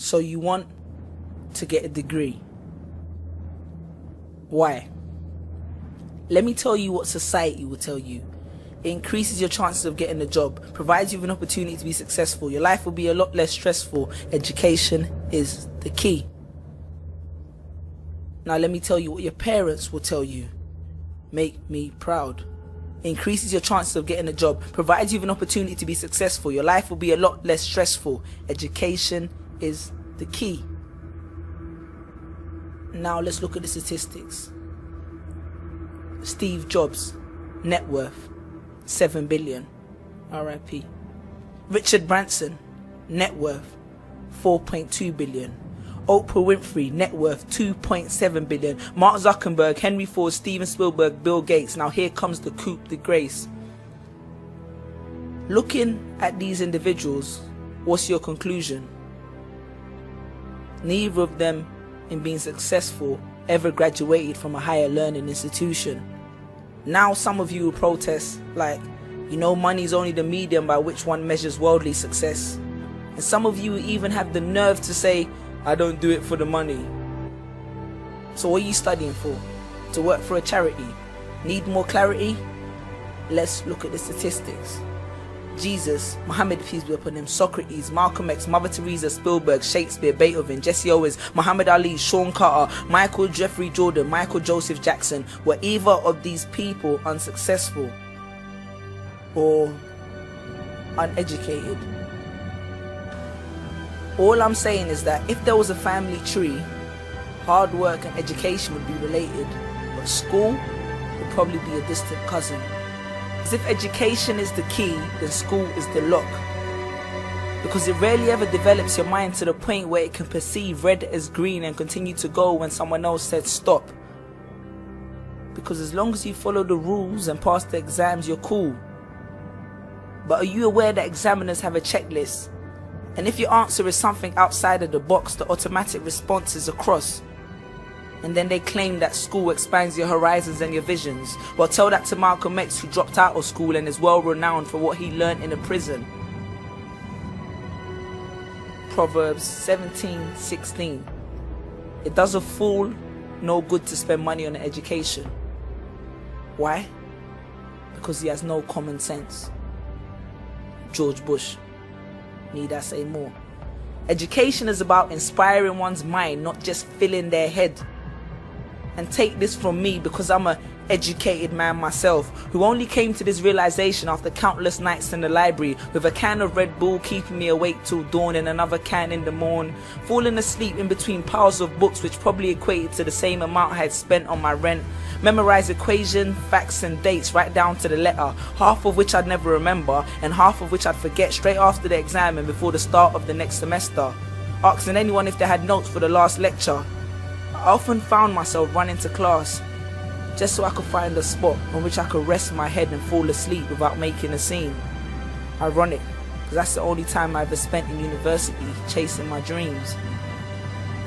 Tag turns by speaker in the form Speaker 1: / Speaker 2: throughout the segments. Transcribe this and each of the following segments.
Speaker 1: So you want to get a degree. Why? Let me tell you what society will tell you. It increases your chances of getting a job, provides you with an opportunity to be successful. Your life will be a lot less stressful. Education is the key. Now let me tell you what your parents will tell you. Make me proud. It increases your chances of getting a job, provides you with an opportunity to be successful. Your life will be a lot less stressful. Education is the key. Now let's look at the statistics. Steve Jobs, net worth, 7 billion, RIP. Richard Branson, net worth, 4.2 billion. Oprah Winfrey, net worth, 2.7 billion. Mark Zuckerberg, Henry Ford, Steven Spielberg, Bill Gates. Now here comes the coup de grace. Looking at these individuals, what's your conclusion? Neither of them, in being successful, ever graduated from a higher learning institution. Now some of you will protest like, money is only the medium by which one measures worldly success. And some of you even have the nerve to say, I don't do it for the money. So what are you studying for? To work for a charity? Need more clarity? Let's look at the statistics. Jesus, Muhammad, peace be upon him, Socrates, Malcolm X, Mother Teresa, Spielberg, Shakespeare, Beethoven, Jesse Owens, Muhammad Ali, Sean Carter, Michael Jeffrey Jordan, Michael Joseph Jackson. Were either of these people unsuccessful or uneducated? All I'm saying is that if there was a family tree, hard work and education would be related, but school would probably be a distant cousin. Because if education is the key, then school is the lock. Because it rarely ever develops your mind to the point where it can perceive red as green and continue to go when someone else said stop. Because as long as you follow the rules and pass the exams, you're cool. But are you aware that examiners have a checklist? And if your answer is something outside of the box, the automatic response is a cross. And then they claim that school expands your horizons and your visions. Well, tell that to Malcolm X, who dropped out of school and is well renowned for what he learned in a prison. Proverbs 17:16. It does a fool no good to spend money on an education. Why? Because he has no common sense. George Bush. Need I say more? Education is about inspiring one's mind, not just filling their head. And take this from me, because I'm an educated man myself, who only came to this realization after countless nights in the library, with a can of Red Bull keeping me awake till dawn and another can in the morn, falling asleep in between piles of books which probably equated to the same amount I had spent on my rent, memorize equation, facts and dates right down to the letter, half of which I'd never remember and half of which I'd forget straight after the exam and before the start of the next semester, asking anyone if they had notes for the last lecture. I often found myself running to class just so I could find a spot on which I could rest my head and fall asleep without making a scene. Ironic, because that's the only time I ever spent in university chasing my dreams.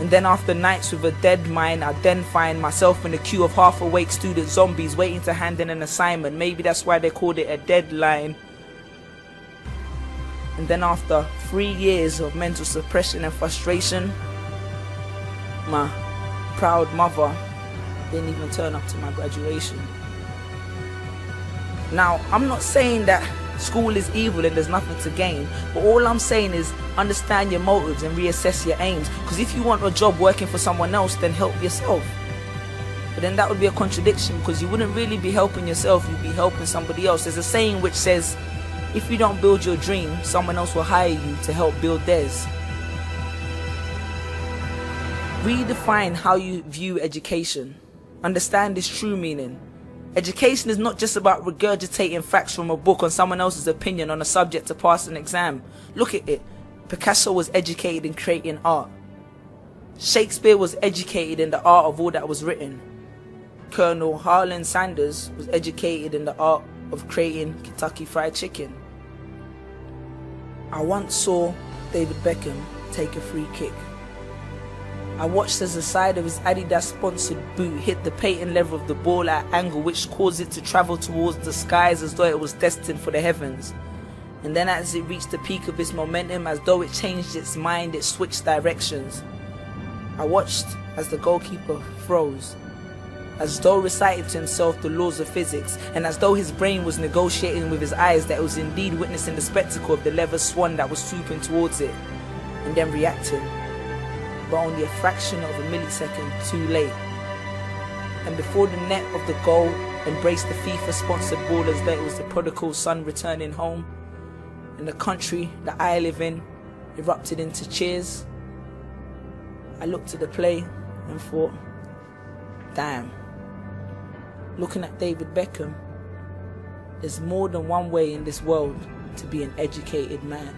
Speaker 1: And then after nights with a dead mind, I then find myself in a queue of half-awake student zombies waiting to hand in an assignment. Maybe that's why they called it a deadline. And then after 3 years of mental suppression and frustration, my proud mother didn't even turn up to my graduation. Now, I'm not saying that school is evil and there's nothing to gain, but all I'm saying is understand your motives and reassess your aims. Because if you want a job working for someone else, then help yourself. But then that would be a contradiction, because you wouldn't really be helping yourself, you'd be helping somebody else. There's a saying which says, if you don't build your dream, someone else will hire you to help build theirs. Redefine how you view education. Understand its true meaning. Education is not just about regurgitating facts from a book on someone else's opinion on a subject to pass an exam. Look at it. Picasso was educated in creating art. Shakespeare was educated in the art of all that was written. Colonel Harlan Sanders was educated in the art of creating Kentucky Fried Chicken. I once saw David Beckham take a free kick. I watched as the side of his Adidas sponsored boot hit the patent level of the ball at an angle which caused it to travel towards the skies as though it was destined for the heavens. And then as it reached the peak of its momentum, as though it changed its mind, it switched directions. I watched as the goalkeeper froze, as though reciting to himself the laws of physics, and as though his brain was negotiating with his eyes that it was indeed witnessing the spectacle of the leather swan that was swooping towards it, and then reacting, but only a fraction of a millisecond too late. And before the net of the goal embraced the FIFA-sponsored ball as though it was the prodigal son returning home, and the country that I live in erupted into cheers, I looked at the play and thought, damn, looking at David Beckham, there's more than one way in this world to be an educated man.